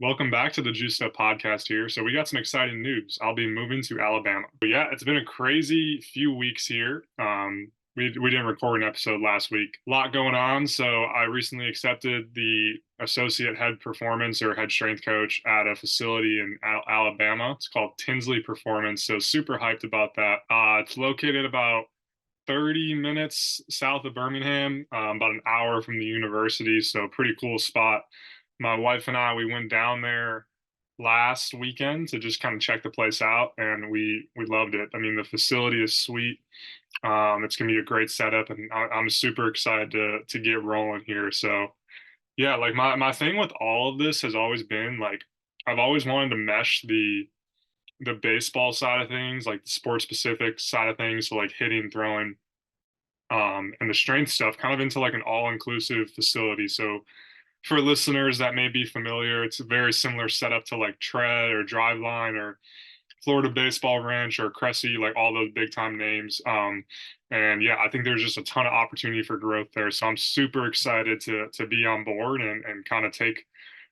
Welcome back to the Juiced Up podcast here. So we got some exciting news. I'll be moving to Alabama. But yeah, it's been a crazy few weeks here. We didn't record an episode last week. A lot going on. So I recently accepted the associate head performance or head strength coach at a facility in Alabama. It's called Tinsley Performance. So super hyped about that. It's located about 30 minutes south of Birmingham, about an hour from the university. So pretty cool spot. My wife and I, we went down there last weekend to just kind of check the place out, and we loved it. I mean, the facility is sweet. It's gonna be a great setup, and I'm super excited to get rolling here. So yeah, like my thing with all of this has always been like I've always wanted to mesh the baseball side of things, like the sport specific side of things, so like hitting, throwing, and the strength stuff, kind of into like an all inclusive facility. So for listeners that may be familiar, it's a very similar setup to like Tread or Driveline or Florida Baseball Ranch or Cressy, like all those big time names. And yeah, I think there's just a ton of opportunity for growth there. So I'm super excited to be on board and kind of take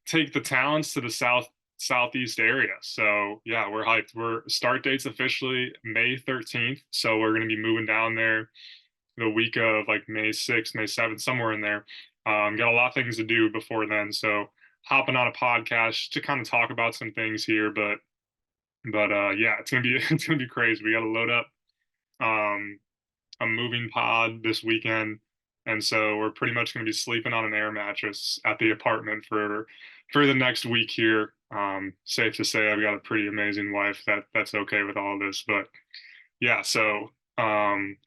the talents to the southeast area. So yeah, we're hyped. We're start date's officially May 13th. So we're gonna be moving down there the week of like May 6th, May 7th, somewhere in there. Got a lot of things to do before then. So hopping on a podcast to kind of talk about some things here, but yeah, it's gonna be it's gonna be crazy. We got to load up um, a moving pod this weekend, and so we're pretty much gonna be sleeping on an air mattress at the apartment for the next week here. Safe to say, I've got a pretty amazing wife that's okay with all of this, but yeah, so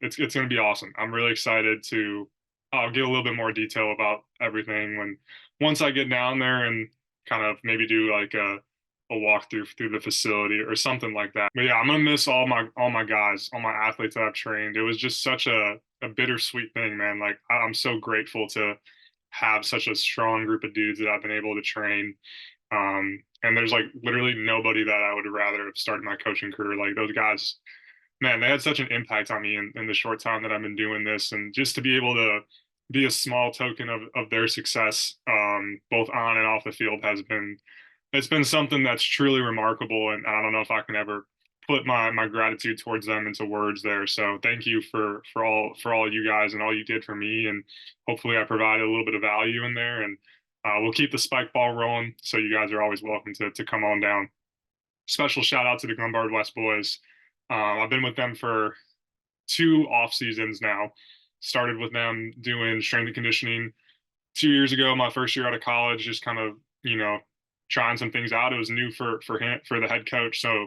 it's going to be awesome. I'm really excited to. I'll get a little bit more detail about everything when once I get down there and kind of maybe do like a walkthrough through the facility or something like that. But yeah, I'm gonna miss all my guys, all my athletes that I've trained. It was just such a bittersweet thing, man. Like I'm so grateful to have such a strong group of dudes that I've been able to train. And there's like literally nobody that I would rather have started my coaching career. Like those guys, man, they had such an impact on me in the short time that I've been doing this, and just to be able to be a small token of their success, both on and off the field, has been it's been something that's truly remarkable, and I don't know if I can ever put my gratitude towards them into words there. So thank you for all you guys and all you did for me, and hopefully I provided a little bit of value in there, and we'll keep the spike ball rolling. So you guys are always welcome to come on down. Special shout out to the Glenbard West boys. I've been with them for two off seasons now. Started with them doing strength and conditioning 2 years ago. My first year out of college, just kind of trying some things out. It was new for him, for the head coach, so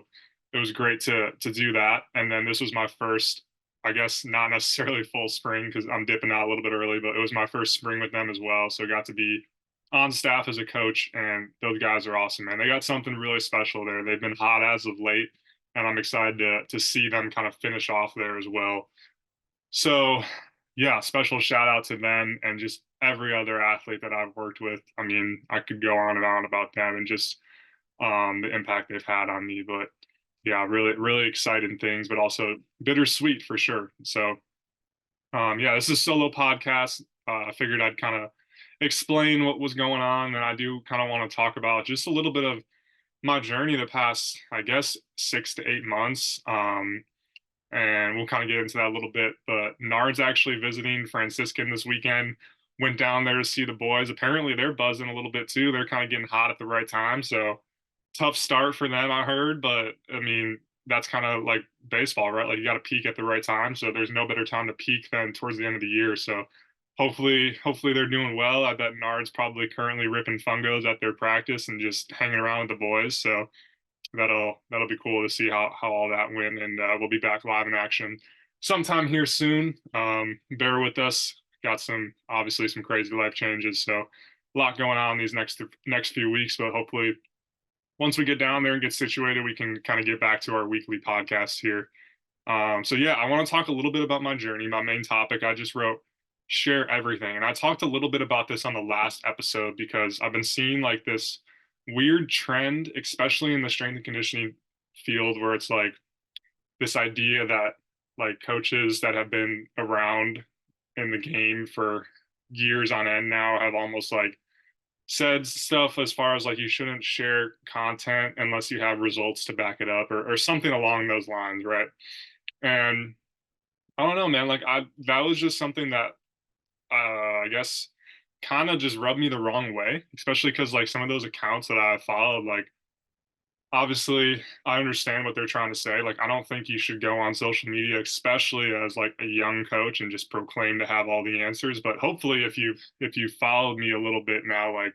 it was great to do that. And then this was my first, I guess not necessarily full spring because I'm dipping out a little bit early, but it was my first spring with them as well. So got to be on staff as a coach, and those guys are awesome, man. They got something really special there. They've been hot as of late, and I'm excited to see them kind of finish off there as well. So, yeah, special shout out to them and just every other athlete that I've worked with. I mean, I could go on and on about them and just the impact they've had on me. But yeah, really, really exciting things, but also bittersweet for sure. So, yeah, this is a solo podcast. I figured I'd kind of explain what was going on, and I do kind of want to talk about just a little bit of my journey the past, I guess, 6 to 8 months. And we'll kind of get into that a little bit. But Nard's actually visiting Franciscan this weekend. Went down there to see the boys. Apparently, they're buzzing a little bit too. They're kind of getting hot at the right time. So tough start for them, I heard. But I mean, that's kind of like baseball, right? Like you got to peak at the right time. So there's no better time to peak than towards the end of the year. So hopefully they're doing well. I bet Nard's probably currently ripping fungos at their practice and just hanging around with the boys. So that'll be cool to see how all that went, and we'll be back live in action sometime here soon. Bear with us. Got some obviously some crazy life changes, so a lot going on these next few weeks. But hopefully, once we get down there and get situated, we can kind of get back to our weekly podcast here. So yeah, I want to talk a little bit about my journey. My main topic I just wrote share everything, and I talked a little bit about this on the last episode because I've been seeing like this weird trend, especially in the strength and conditioning field, where it's like this idea that like coaches that have been around in the game for years on end now have almost like said stuff as far as like you shouldn't share content unless you have results to back it up, or something along those lines, right? And I don't know, man. Like that was just something that I guess kind of just rubbed me the wrong way, especially because like some of those accounts that I followed, like obviously I understand what they're trying to say. Like I don't think you should go on social media, especially as like a young coach, and just proclaim to have all the answers. But hopefully if you followed me a little bit now, like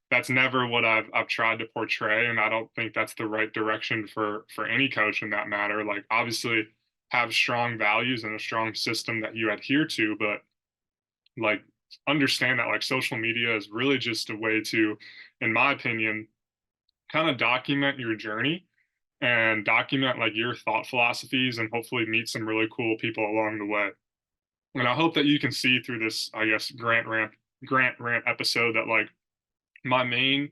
that's never what I've tried to portray, and I don't think that's the right direction for any coach in that matter. Like obviously have strong values and a strong system that you adhere to, but like understand that like social media is really just a way to, in my opinion, kind of document your journey and document like your thought philosophies and hopefully meet some really cool people along the way. And I hope that you can see through this, I guess, grant rant episode that like my main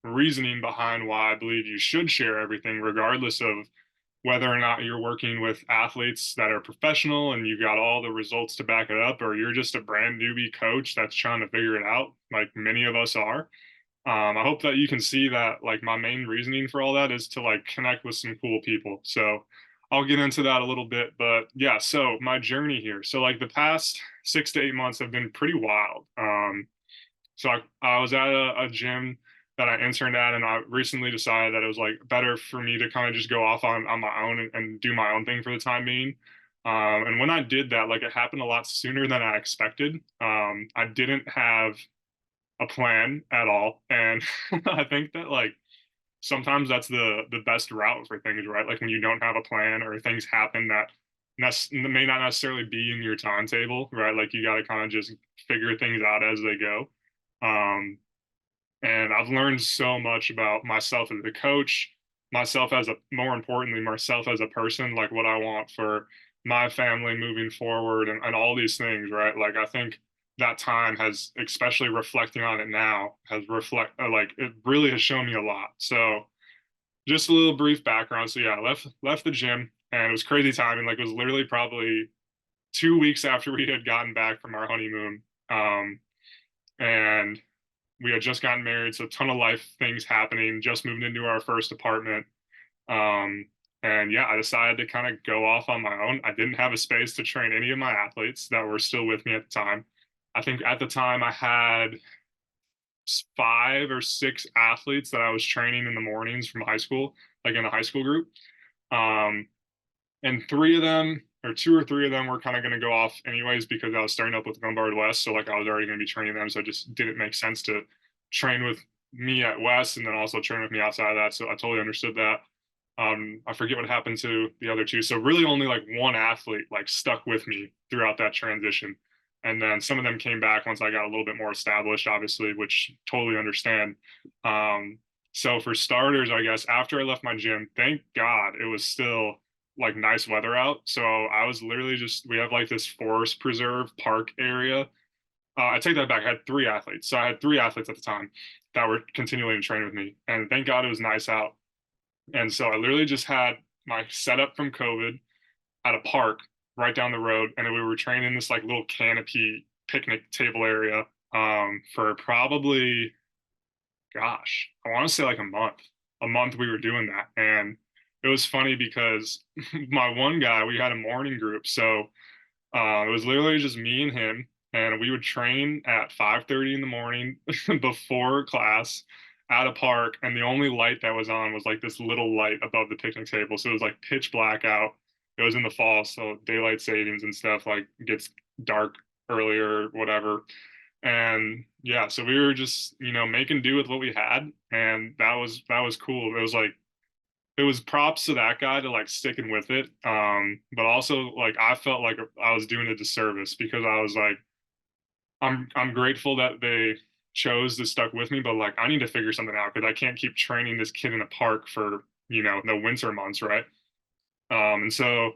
reasoning behind why I believe you should share everything, regardless of whether or not you're working with athletes that are professional and you got all the results to back it up, or you're just a brand newbie coach that's trying to figure it out, like many of us are. I hope that you can see that like my main reasoning for all that is to like connect with some cool people. So I'll get into that a little bit, but yeah, so my journey here. So like the past 6 to 8 months have been pretty wild. So I was at a gym that I interned at, and I recently decided that it was like better for me to kind of just go off on my own and do my own thing for the time being. And when I did that, like it happened a lot sooner than I expected. I didn't have a plan at all, and I think that like sometimes that's the best route for things, right? Like when you don't have a plan or things happen that may not necessarily be in your timetable, right? Like you got to kind of just figure things out as they go. Um, and I've learned so much about myself as a coach, myself as a more importantly, myself as a person, like what I want for my family moving forward and all these things, right? Like I think that time has, especially reflecting on it now, has like it really has shown me a lot. So just a little brief background. So yeah, I left the gym, and it was crazy timing. Like it was literally probably 2 weeks after we had gotten back from our honeymoon. And we had just gotten married, so a ton of life things happening, just moved into our first apartment. Um, and yeah, I decided to kind of go off on my own. I didn't have a space to train any of my athletes that were still with me at the time. I think at the time I had 5 or 6 athletes that I was training in the mornings from high school, like in a high school group. Um, and 3 of them, or 2 or 3 of them, were kind of going to go off anyways because I was starting up with Lombard West. So like I was already going to be training them. So it just didn't make sense to train with me at West and then also train with me outside of that. So I totally understood that. I forget what happened to the other 2. So really only like one athlete like stuck with me throughout that transition. And then some of them came back once I got a little bit more established, obviously, which totally understand. Um, so for starters, I guess after I left my gym, thank God it was still like nice weather out. So I was literally just, we have like this forest preserve park area. I take that back. I had 3 athletes. So I had 3 athletes at the time that were continuing to train with me. And thank God it was nice out. And so I literally just had my setup from COVID at a park right down the road. And then we were training this like little canopy picnic table area for probably, gosh, I want to say like a month. A month we were doing that. And it was funny because my one guy, we had a morning group. So it was literally just me and him, and we would train at 5:30 in the morning before class at a park, and the only light that was on was like this little light above the picnic table. So it was like pitch black out. It was in the fall, so daylight savings and stuff like gets dark earlier, whatever. And yeah, so we were just, making do with what we had, and that was cool. It was like it was props to that guy to like sticking with it. But also like I felt like I was doing a disservice because I was like, I'm grateful that they chose to stuck with me, but like I need to figure something out because I can't keep training this kid in a park for, the winter months, right? And so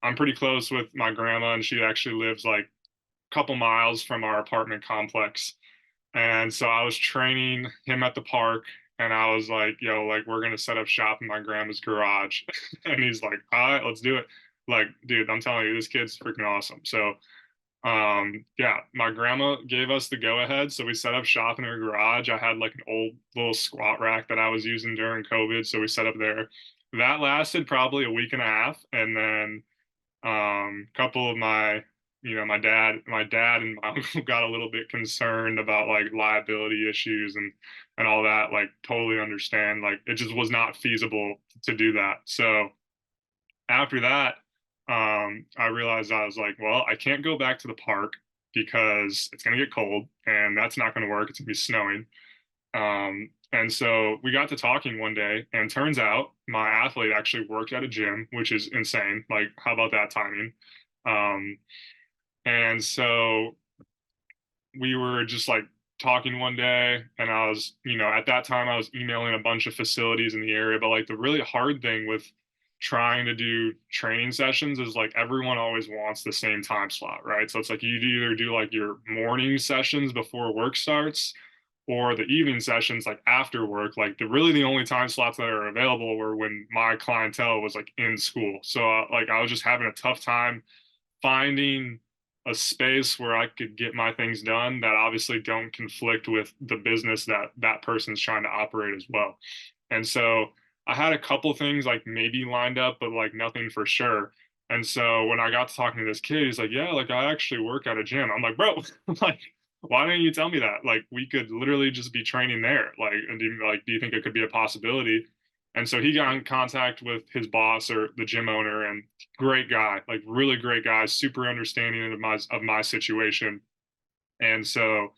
I'm pretty close with my grandma, and she actually lives like a couple miles from our apartment complex. And so I was training him at the park, and I was like, yo, like we're gonna set up shop in my grandma's garage. And he's like, all right, let's do it. Like, dude, I'm telling you, this kid's freaking awesome. So Yeah, my grandma gave us the go ahead, so we set up shop in her garage. I had like an old little squat rack that I was using during COVID, so we set up there. That lasted probably a week and a half, and then couple of my my dad and my uncle got a little bit concerned about like liability issues and all that. Like, totally understand, like it just was not feasible to do that. So after that, I realized, I was like, well, I can't go back to the park because it's going to get cold and that's not going to work. It's going to be snowing. And so we got to talking one day, and turns out my athlete actually worked at a gym, which is insane. Like, how about that timing? Um, and so we were just like talking one day, and I was, at that time I was emailing a bunch of facilities in the area. But like the really hard thing with trying to do training sessions is like everyone always wants the same time slot, right? So it's like you either do like your morning sessions before work starts or the evening sessions like after work. Like the only time slots that are available were when my clientele was like in school. So like I was just having a tough time finding a space where I could get my things done that obviously don't conflict with the business that that person's trying to operate as well. And so I had a couple things like maybe lined up, but like nothing for sure. And so when I got to talking to this kid, he's like, "Yeah, like I actually work at a gym." I'm like, "Bro, like why didn't you tell me that? Like we could literally just be training there. Like, and do you think it could be a possibility?" And so he got in contact with his boss or the gym owner, and great guy, like really great guy, super understanding of my situation. And so,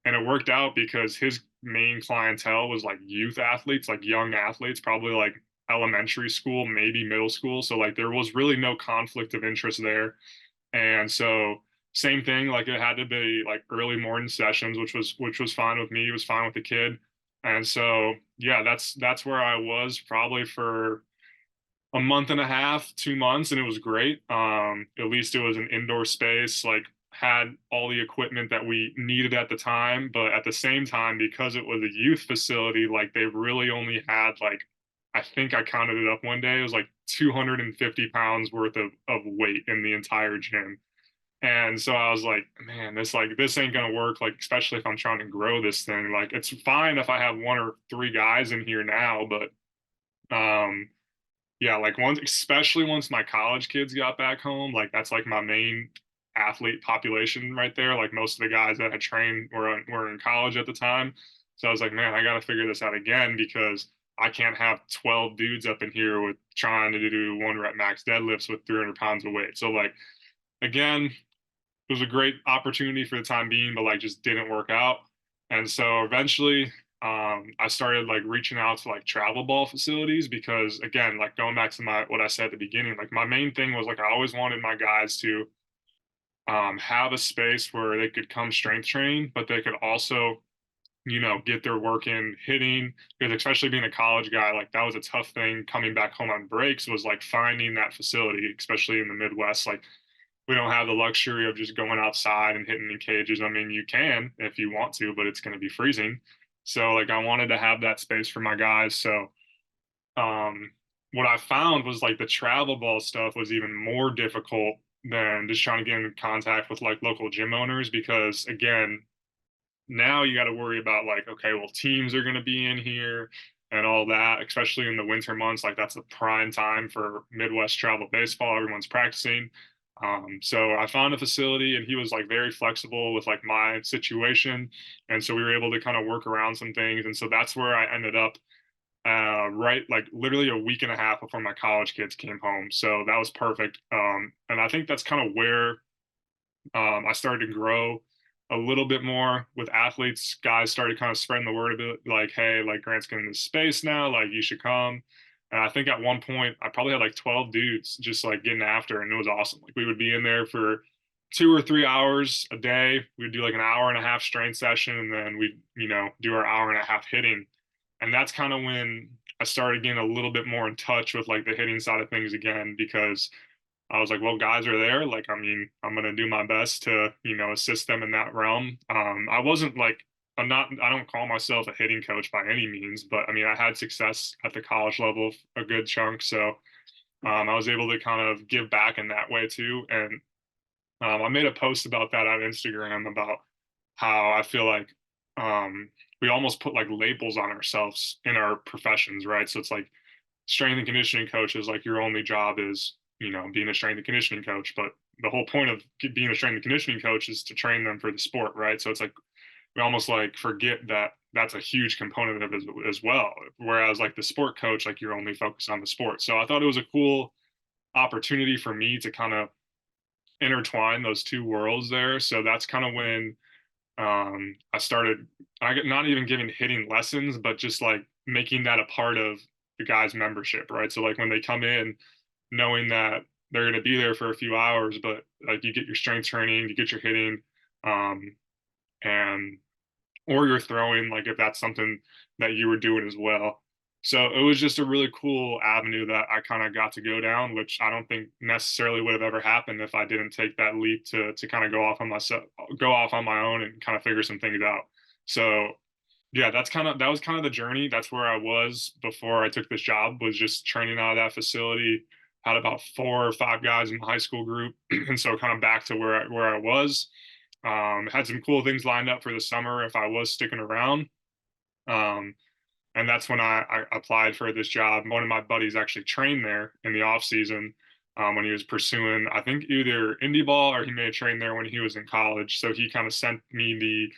and it worked out because his main clientele was like youth athletes, like young athletes, probably like elementary school, maybe middle school. So like there was really no conflict of interest there. And so same thing, like it had to be like early morning sessions, which was fine with me. It was fine with the kid. And so yeah, that's where I was probably for a month and a half, 2 months, and it was great. At least it was an indoor space, like had all the equipment that we needed at the time. But at the same time, because it was a youth facility, like they really only had like, I think I counted it up one day, it was like 250 pounds worth of weight in the entire gym. And so I was like, man, this ain't gonna work, like, especially if I'm trying to grow this thing. Like, it's fine if I have one or three guys in here now, but yeah, like once, especially once my college kids got back home, like that's like my main athlete population right there. Like most of the guys that I trained were in college at the time. So I was like, man, I got to figure this out again because I can't have 12 dudes up in here with trying to do 1 rep max deadlifts with 300 pounds of weight. So like again, it was a great opportunity for the time being, but like just didn't work out. And so eventually, I started like reaching out to like travel ball facilities because again, like going back to my what I said at the beginning, like my main thing was like I always wanted my guys to have a space where they could come strength train, but they could also get their work in hitting, because especially being a college guy, like that was a tough thing coming back home on breaks, was like finding that facility, especially in the Midwest. Like we don't have the luxury of just going outside and hitting in cages. I mean, you can if you want to, but it's going to be freezing. So like I wanted to have that space for my guys. So what I found was like the travel ball stuff was even more difficult than just trying to get in contact with like local gym owners, because again, now you got to worry about like, okay, well, teams are going to be in here and all that, especially in the winter months. Like that's the prime time for Midwest travel baseball. Everyone's practicing. So I found a facility, and he was like very flexible with like my situation. And so we were able to kind of work around some things. And so that's where I ended up, right, like literally a week and a half before my college kids came home. So that was perfect. And I think that's kind of where I started to grow a little bit more with athletes. Guys started kind of spreading the word a bit, like, "Hey, like Grant's getting this space now. Like, you should come." And I think at one point I probably had like 12 dudes just like getting after, and it was awesome. Like we would be in there for 2 or 3 hours a day. We'd do like an hour and a half strength session, and then we'd do our hour and a half hitting. And that's kind of when I started getting a little bit more in touch with like the hitting side of things again, because I was like, well, guys are there. Like, I mean, I'm gonna do my best to, assist them in that realm. I wasn't like, I don't call myself a hitting coach by any means, but I mean, I had success at the college level a good chunk. So I was able to kind of give back in that way too. And I made a post about that on Instagram about how I feel like we almost put like labels on ourselves in our professions, right? So it's like strength and conditioning coach is like your only job is, being a strength and conditioning coach. But the whole point of being a strength and conditioning coach is to train them for the sport, right? So it's like we almost like forget that that's a huge component of it as well. Whereas like the sport coach, like you're only focused on the sport. So I thought it was a cool opportunity for me to kind of intertwine those two worlds there. So that's kind of when I started, I get not even giving hitting lessons, but just like making that a part of the guys' membership, right? So like when they come in, knowing that they're going to be there for a few hours, but like you get your strength training, you get your hitting, um, and or you're throwing, like if that's something that you were doing as well. So it was just a really cool avenue that I kind of got to go down, which I don't think necessarily would have ever happened if I didn't take that leap to kind of go off on my own and kind of figure some things out. So yeah, that was kind of the journey. That's where I was before I took this job, was just training out of that facility. Had about 4 or 5 guys in my high school group, and so kind of back to where I was. Had some cool things lined up for the summer if I was sticking around. Um, and that's when I applied for this job. One of my buddies actually trained there in the off season when he was pursuing, I think, either indie ball or he may have trained there when he was in college. So he kind of sent me the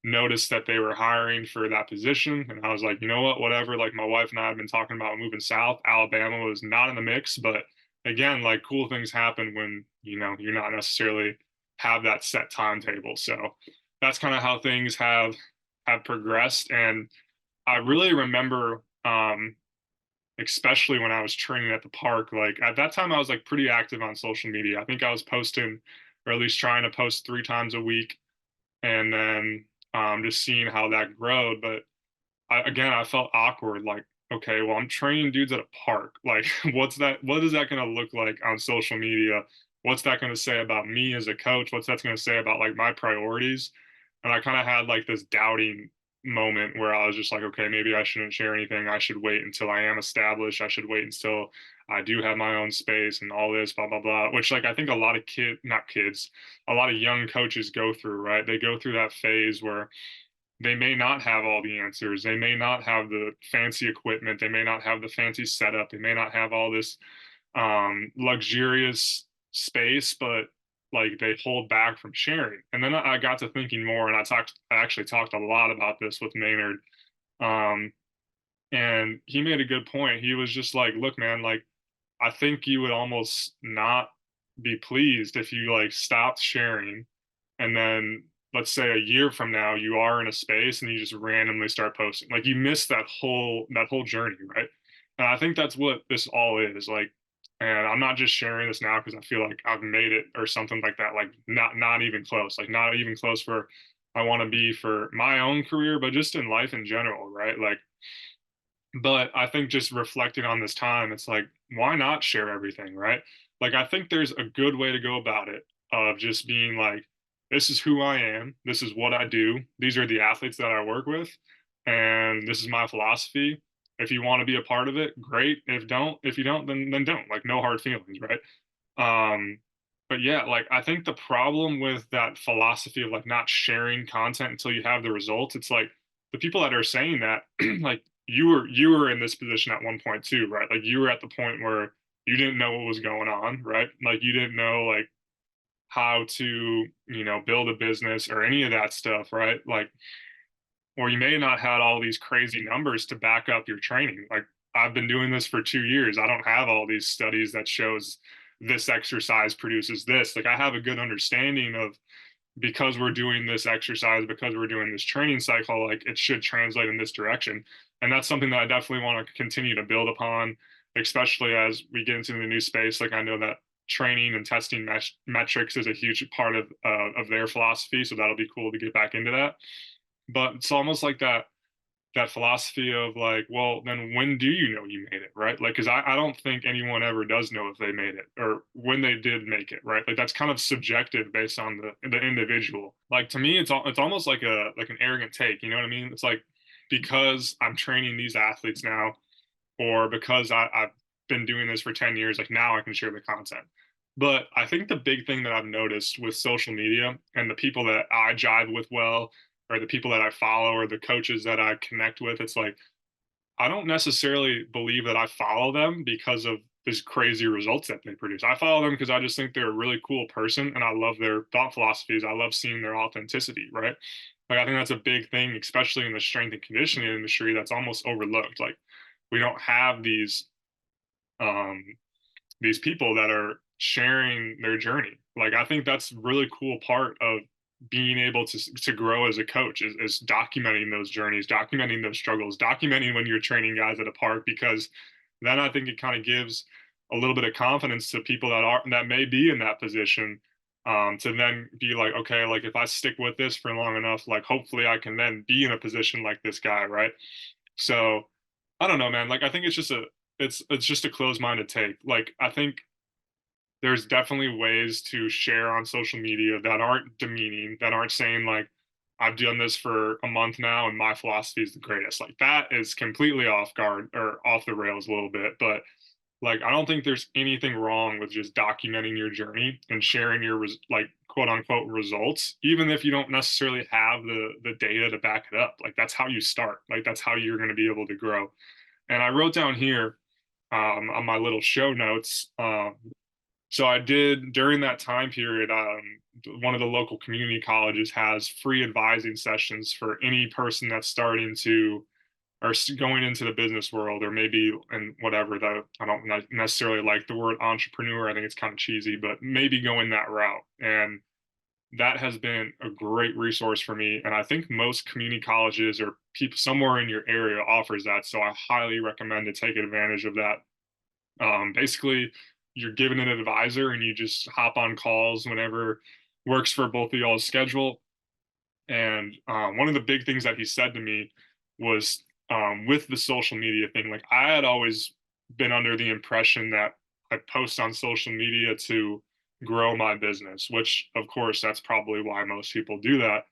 notice that they were hiring for that position, and I was like, you know what, whatever. Like my wife and I have been talking about moving south. Alabama was not in the mix, but again, like cool things happen when you're not necessarily have that set timetable. So that's kind of how things have progressed. And I really remember, especially when I was training at the park, like at that time, I was like pretty active on social media. I think I was posting, or at least trying to post 3 times a week, and then just seeing how that growed. But again, I felt awkward. Like, okay, well, I'm training dudes at a park. Like, what's that? What is that going to look like on social media? What's that going to say about me as a coach? What's that going to say about like my priorities? And I kind of had like this doubting moment where I was just like, okay, maybe I shouldn't share anything. I should wait until I am established. I should wait until I do have my own space and all this, blah, blah, blah. Which, like, I think a lot of not kids, a lot of young coaches go through, right? They go through that phase where they may not have all the answers. They may not have the fancy equipment. They may not have the fancy setup. They may not have all this luxurious space, but like they hold back from sharing. And then I got to thinking more, and I actually talked a lot about this with Maynard. Um, and he made a good point. He was just like, look, man, like, I think you would almost not be pleased if you like stopped sharing and then let's say a year from now you are in a space and you just randomly start posting. Like you miss that whole journey, right? And I think that's what this all is. Like, and I'm not just sharing this now because I feel like I've made it or something like that. Like not even close. Like not even close for I want to be for my own career, but just in life in general, right? Like, but I think just reflecting on this time, it's like, why not share everything, right? Like, I think there's a good way to go about it of just being like, this is who I am. This is what I do. These are the athletes that I work with. And this is my philosophy. If you want to be a part of it, great. If you don't, then don't. Like, no hard feelings, right? Um, but yeah, like I think the problem with that philosophy of like not sharing content until you have the results, it's like the people that are saying that, like you were in this position at one point too, right? Like you were at the point where you didn't know what was going on, right? Like you didn't know like how to, build a business or any of that stuff, right? Like, or you may not had all these crazy numbers to back up your training. Like I've been doing this for 2 years. I don't have all these studies that shows this exercise produces this. Like I have a good understanding of because we're doing this exercise, because we're doing this training cycle, like it should translate in this direction. And that's something that I definitely want to continue to build upon, especially as we get into the new space. Like I know that training and testing metrics is a huge part of their philosophy. So that'll be cool to get back into that. But it's almost like that philosophy of like, well, then when do you know you made it, right? Like, because I don't think anyone ever does know if they made it or when they did make it, right? Like that's kind of subjective based on the individual. Like to me, it's almost like an arrogant take, you know what I mean? It's like because I'm training these athletes now, or because I've been doing this for 10 years, like now I can share the content. But I think the big thing that I've noticed with social media and the people that I jive with well, or the people that I follow, or the coaches that I connect with, it's like I don't necessarily believe that I follow them because of these crazy results that they produce. I follow them because I just think they're a really cool person and I love their thought philosophies. I love seeing their authenticity, right? Like I think that's a big thing, especially in the strength and conditioning industry, that's almost overlooked. Like we don't have um these people that are sharing their journey. Like I think that's really cool part of being able to grow as a coach is documenting those journeys, documenting those struggles, documenting when you're training guys at a park, because then I think it kind of gives a little bit of confidence to people that may be in that position, to then be like, okay, like if I stick with this for long enough, like hopefully I can then be in a position like this guy, right? So I don't know, man. Like I think it's just a closed-minded take. Like I think there's definitely ways to share on social media that aren't demeaning, that aren't saying like I've done this for a month now and my philosophy is the greatest. Like that is completely off guard or off the rails a little bit. But like I don't think there's anything wrong with just documenting your journey and sharing your like quote unquote results, even if you don't necessarily have the data to back it up. Like that's how you start. Like that's how you're going to be able to grow. And I wrote down here, on my little show notes. So I did during that time period. One of the local community colleges has free advising sessions for any person that's starting to or going into the business world, or maybe and whatever. That I don't necessarily like the word entrepreneur. I think it's kind of cheesy, but maybe going that route. And that has been a great resource for me. And I think most community colleges or people somewhere in your area offers that. So I highly recommend to take advantage of that. Basically, you're given an advisor and you just hop on calls whenever works for both of y'all's schedule. And one of the big things that he said to me was, with the social media thing, like I had always been under the impression that I post on social media to grow my business, which of course that's probably why most people do that.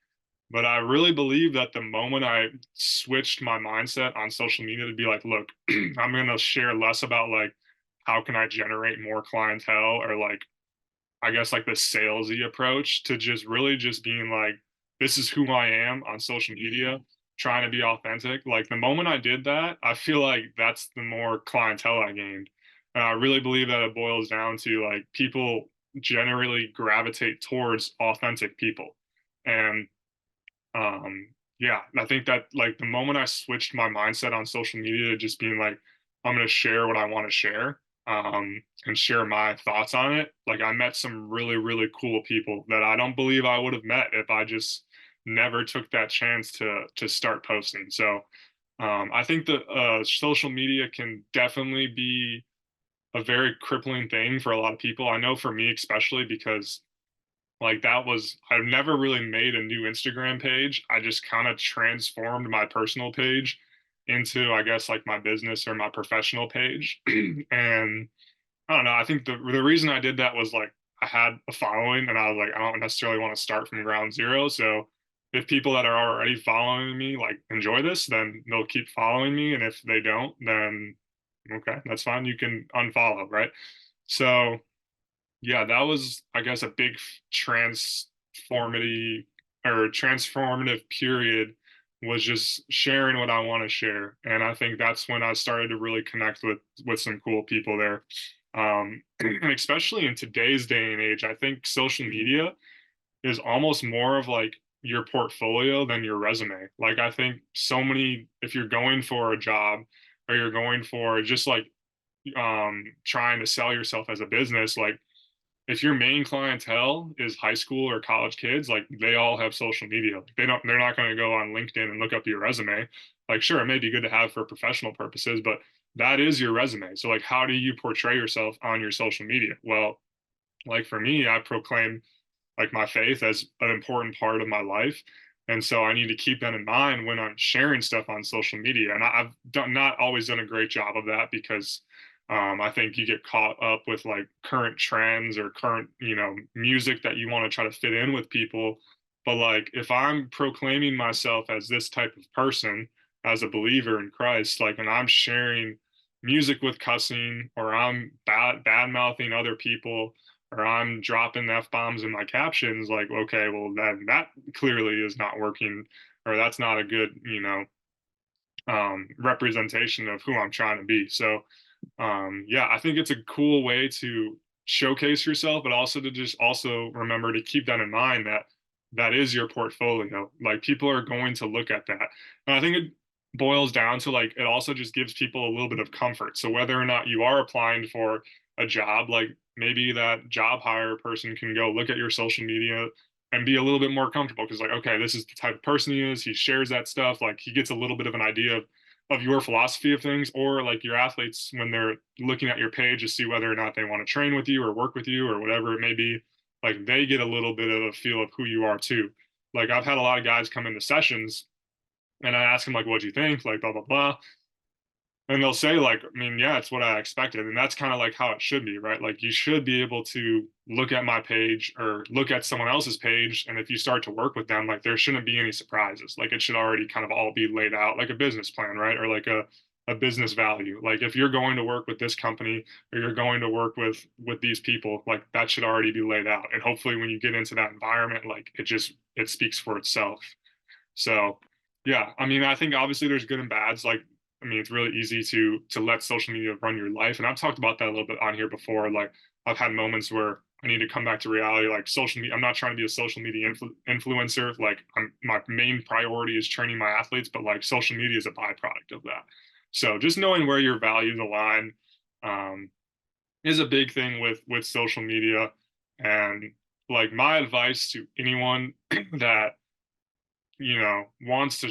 But I really believe that the moment I switched my mindset on social media to be like, look, I'm going to share less about like how can I generate more clientele, or like I guess like the salesy approach, to just really just being like, this is who I am on social media, trying to be authentic. Like the moment I did that, I feel like that's the more clientele I gained. And I really believe that it boils down to like people generally gravitate towards authentic people. And yeah, I think that like the moment I switched my mindset on social media to just being like, I'm going to share what I want to share, and share my thoughts on it, like I met some really, really cool people that I don't believe I would have met if I just never took that chance to start posting. So I think that social media can definitely be a very crippling thing for a lot of people. I know for me, especially because like that was I've never really made a new Instagram page. I just kind of transformed my personal page into, I guess, like my business or my professional page. And I don't know, I think the reason I did that was like I had a following and I was like, I don't necessarily want to start from ground zero. So if people that are already following me like enjoy this, then they'll keep following me. And if they don't, then okay, that's fine. You can unfollow, right? So yeah, that was, I guess, a big transformative transformative period, was just sharing what I want to share. And I think that's when I started to really connect with some cool people there. And especially in today's day and age, I think social media is almost more of like your portfolio than your resume. Like I think so many, if you're going for a job or you're going for just like trying to sell yourself as a business, like if your main clientele is high school or college kids, like they all have social media. Like, they're not going to go on LinkedIn and look up your resume. Like, sure, it may be good to have for professional purposes, but that is your resume. So, like, how do you portray yourself on your social media? Well, like for me, I proclaim like my faith as an important part of my life. And so I need to keep that in mind when I'm sharing stuff on social media. And I've not always done a great job of that because I think you get caught up with like current trends or current, music that you want to try to fit in with people. But like if I'm proclaiming myself as this type of person, as a believer in Christ, like and I'm sharing music with cussing or I'm bad mouthing other people, or I'm dropping F-bombs in my captions, like, okay, well, then that clearly is not working, or that's not a good, representation of who I'm trying to be. So, yeah, I think it's a cool way to showcase yourself, but also to just also remember to keep that in mind that that is your portfolio. Like people are going to look at that. And I think it boils down to like it also just gives people a little bit of comfort. So whether or not you are applying for a job, like maybe that job hire person can go look at your social media and be a little bit more comfortable because like okay, this is the type of person he is. He shares that stuff. Like he gets a little bit of an idea of your philosophy of things, or like your athletes when they're looking at your page to see whether or not they want to train with you or work with you or whatever it may be, like they get a little bit of a feel of who you are too. Like I've had a lot of guys come into sessions and I ask them like, what do you think? Like blah blah blah. And they'll say like, I mean, yeah, it's what I expected. And that's kind of like how it should be, right? Like you should be able to look at my page or look at someone else's page. And if you start to work with them, like there shouldn't be any surprises. Like it should already kind of all be laid out like a business plan, right? Or like a business value. Like if you're going to work with this company or you're going to work with these people, like that should already be laid out. And hopefully when you get into that environment, like it speaks for itself. So yeah, I mean, I think obviously there's good and bads. Like, I mean, it's really easy to let social media run your life, and I've talked about that a little bit on here before. Like, I've had moments where I need to come back to reality. Like, social media, I'm not trying to be a social media influencer. Like, my main priority is training my athletes, but like, social media is a byproduct of that. So, just knowing where your values align um, is a big thing with social media, and like my advice to anyone that wants to,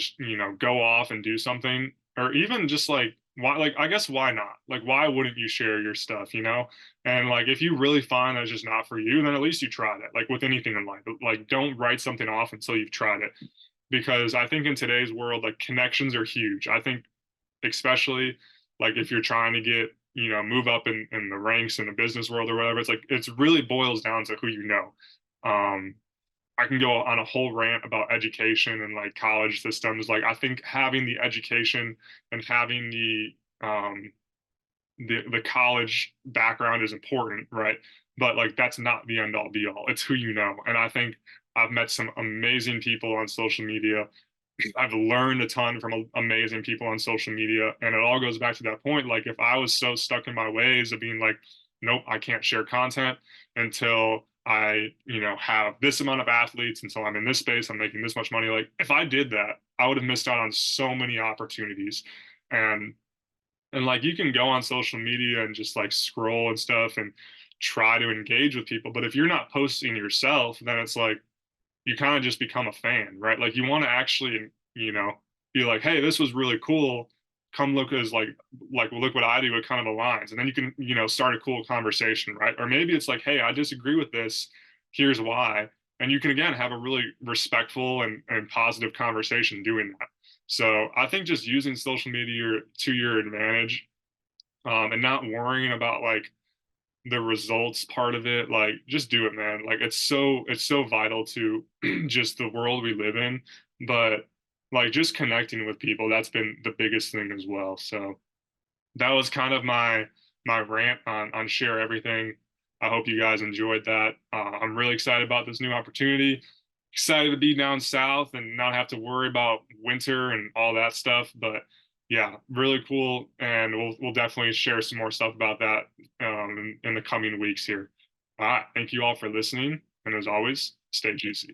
go off and do something, or even just like, why, like, I guess why not? Like, why wouldn't you share your stuff, And like, if you really find that it's just not for you, then at least you tried it, like with anything in life. Like, don't write something off until you've tried it. Because I think in today's world, like, connections are huge. I think, especially like if you're trying to get, move up in the ranks in the business world or whatever, it's like, it's really boils down to who you know. Um, I can go on a whole rant about education and like college systems. Like I think having the education and having the college background is important, right? But like that's not the end all be all. It's who you know. And I think I've met some amazing people on social media. I've learned a ton from amazing people on social media. And it all goes back to that point. Like if I was so stuck in my ways of being like, nope, I can't share content until I, have this amount of athletes, until I'm in this space, I'm making this much money. Like if I did that, I would have missed out on so many opportunities. And like you can go on social media and just like scroll and stuff and try to engage with people. But if you're not posting yourself, then it's like you kind of just become a fan, right? Like you want to actually, be like, hey, this was really cool. Come look as like look what I do. It kind of aligns, and then you can, start a cool conversation, right? Or maybe it's like, hey, I disagree with this. Here's why, and you can again have a really respectful and positive conversation doing that. So I think just using social media to your advantage, and not worrying about like the results part of it, like just do it, man. Like it's so vital to just the world we live in. But like just connecting with people, that's been the biggest thing as well. So that was kind of my rant on share everything. I hope you guys enjoyed that. I'm really excited about this new opportunity. Excited to be down south and not have to worry about winter and all that stuff. But yeah, really cool, and we'll definitely share some more stuff about that in the coming weeks here. All right, thank you all for listening, and as always, stay juicy.